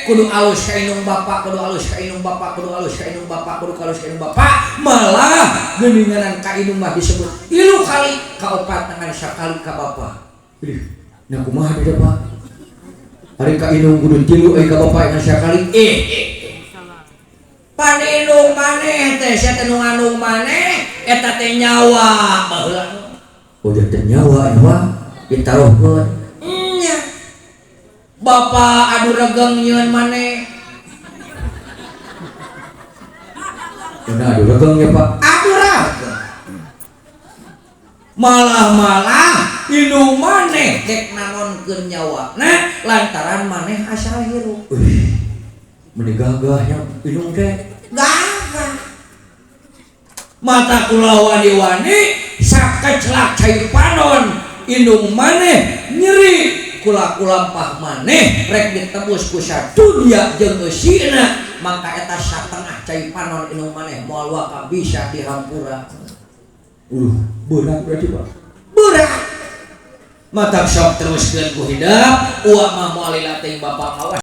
kudu alus ka inung bapak, kudu alus ka inung bapak, kudu alus ka inung bapak, kudu alus ka inung bapak, malah geuninganan ka inung mah disebut 3 kali kaopat dengan sakali ka bapak. Nya kumaha beda Pak? Ari ka inung kudu 3 ka bapak dengan sakali. Paninung maneh teh sia teh nu nganung maneh eta teh nyawa baheula. Oh teh nyawa mah ditaruhkeun. Nya. Bapak adu regeng nyieun maneh. Benar adu regeng ya Pak. Adu regeng. Malah inung maneh dek nangonkeun nyawana lantaran maneh asal hirup. Meni gagahnya inung teh gagah mata kula wani-wani sakeclak cair panon inung maneh nyeri kula kulampah maneh rek ditebus ku sadunya jeung eusina mangka eta satengah cair panon inung maneh moal waka bisa dihampura. Berat berarti Pak. Berat mata sok teruskeun ku hidup uak mah moal lilating bapak kawan